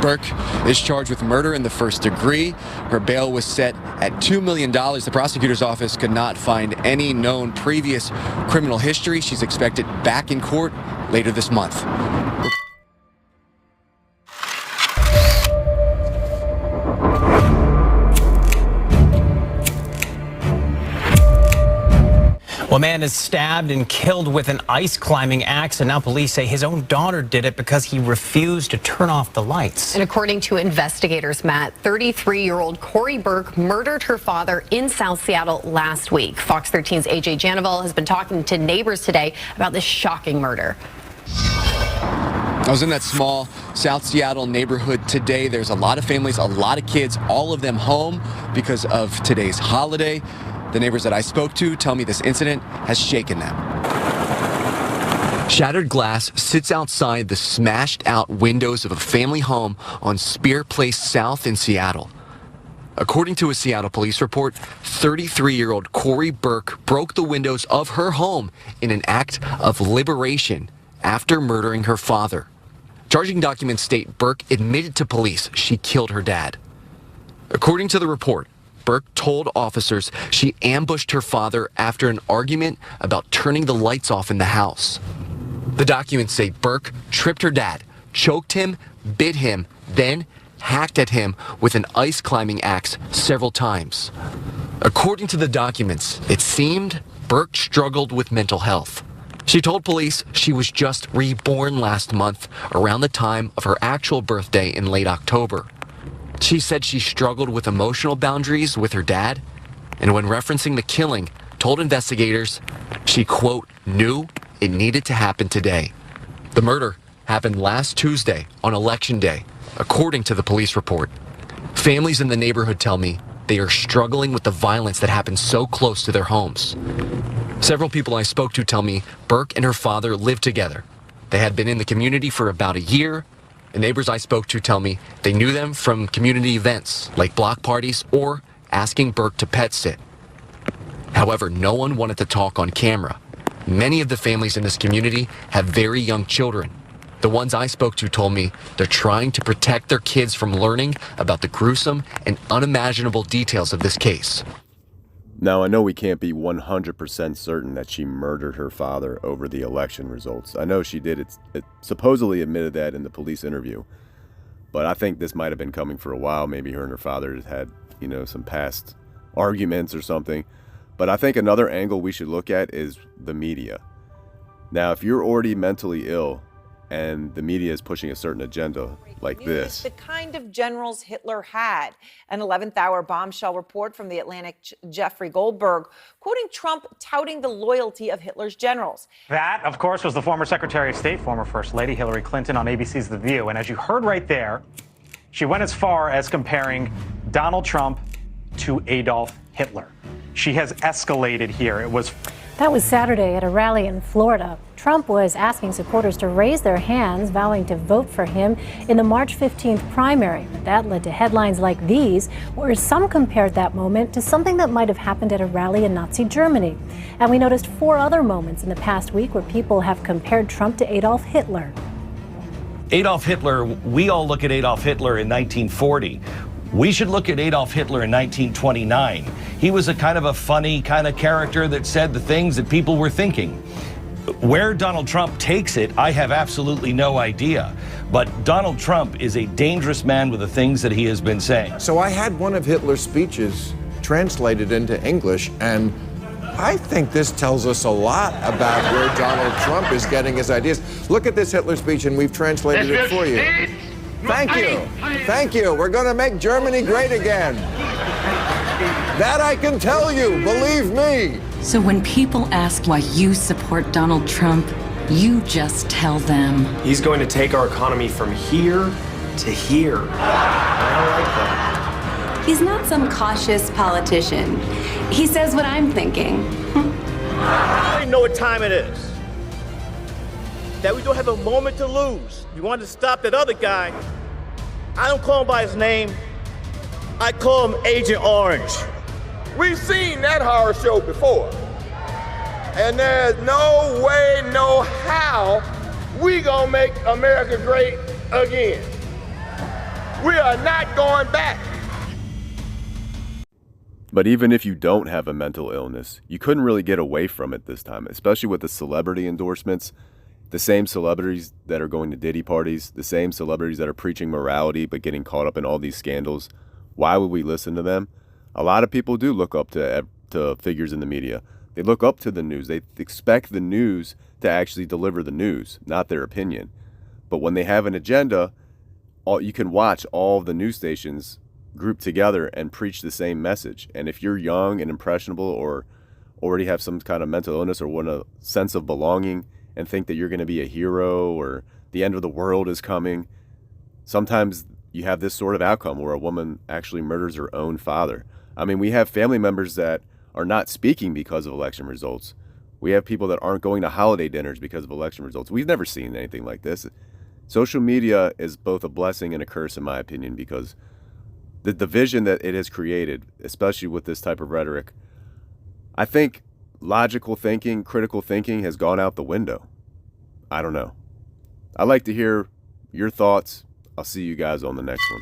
Burke is charged with murder in the first degree. Her bail was set at $2 million. The prosecutor's office could not find any known previous criminal history. She's expected back in court later this month. Well, a man is stabbed and killed with an ice climbing axe, and now police say his own daughter did it because he refused to turn off the lights. And according to investigators, Matt, 33-year-old Corey Burke murdered her father in South Seattle last week. Fox 13's AJ Janival has been talking to neighbors today about this shocking murder. I was in that small South Seattle neighborhood today. There's a lot of families, a lot of kids, all of them home because of today's holiday. The neighbors that I spoke to tell me this incident has shaken them. Shattered glass sits outside the smashed out windows of a family home on Spear Place South in Seattle. According to a Seattle police report, 33-year-old Corey Burke broke the windows of her home in an act of liberation after murdering her father. Charging documents state Burke admitted to police she killed her dad. According to the report, Burke told officers she ambushed her father after an argument about turning the lights off in the house. The documents say Burke tripped her dad, choked him, bit him, then hacked at him with an ice climbing axe several times. According to the documents, it seemed Burke struggled with mental health. She told police she was just reborn last month around the time of her actual birthday in late October. She said she struggled with emotional boundaries with her dad, and when referencing the killing, told investigators she, quote, knew it needed to happen today. The murder happened last Tuesday on Election Day, according to the police report. Families in the neighborhood tell me they are struggling with the violence that happened so close to their homes. Several people I spoke to tell me Burke and her father lived together. They had been in the community for about a year. The neighbors I spoke to tell me they knew them from community events like block parties or asking Burke to pet sit. However, no one wanted to talk on camera. Many of the families in this community have very young children. The ones I spoke to told me they're trying to protect their kids from learning about the gruesome and unimaginable details of this case. Now, I know we can't be 100% certain that she murdered her father over the election results. I know she did. It supposedly admitted that in the police interview. But I think this might have been coming for a while. Maybe her and her father had, some past arguments or something. But I think another angle we should look at is the media. Now, if you're already mentally ill and the media is pushing a certain agenda like this. The kind of generals Hitler had. An 11th hour bombshell report from the Atlantic Jeffrey Goldberg, quoting Trump touting the loyalty of Hitler's generals. That, of course, was the former Secretary of State, former First Lady Hillary Clinton on ABC's The View. And as you heard right there, she went as far as comparing Donald Trump to Adolf Hitler. She has escalated here. That was Saturday at a rally in Florida. Trump was asking supporters to raise their hands, vowing to vote for him in the March 15th primary. That led to headlines like these, where some compared that moment to something that might have happened at a rally in Nazi Germany. And we noticed 4 other moments in the past week where people have compared Trump to Adolf Hitler. Adolf Hitler, we all look at Adolf Hitler in 1940. We should look at Adolf Hitler in 1929. He was a kind of a funny kind of character that said the things that people were thinking. Where Donald Trump takes it, I have absolutely no idea. But Donald Trump is a dangerous man with the things that he has been saying. So I had one of Hitler's speeches translated into English, and I think this tells us a lot about where Donald Trump is getting his ideas. Look at this Hitler speech, and we've translated it for you. Thank you. Thank you. We're going to make Germany great again. That I can tell you, believe me. So when people ask why you support Donald Trump, you just tell them. He's going to take our economy from here to here. I like that. He's not some cautious politician. He says what I'm thinking. I know what time it is. That we don't have a moment to lose. We want to stop that other guy. I don't call him by his name. I call him Agent Orange. We've seen that horror show before. And there's no way, no how we gonna make America great again. We are not going back. But even if you don't have a mental illness, you couldn't really get away from it this time, especially with the celebrity endorsements. The same celebrities that are going to Diddy parties, the same celebrities that are preaching morality but getting caught up in all these scandals. Why would we listen to them? A lot of people do look up to figures in the media. They look up to the news. They expect the news to actually deliver the news, not their opinion. But when they have an agenda, you can watch all of the news stations group together and preach the same message. And if you're young and impressionable or already have some kind of mental illness or want a sense of belonging and think that you're going to be a hero or the end of the world is coming, sometimes you have this sort of outcome where a woman actually murders her own father. I mean, we have family members that are not speaking because of election results. We have people that aren't going to holiday dinners because of election results. We've never seen anything like this. Social media is both a blessing and a curse, in my opinion, because the division that it has created, especially with this type of rhetoric, I think logical thinking, critical thinking has gone out the window. I don't know. I'd like to hear your thoughts. I'll see you guys on the next one.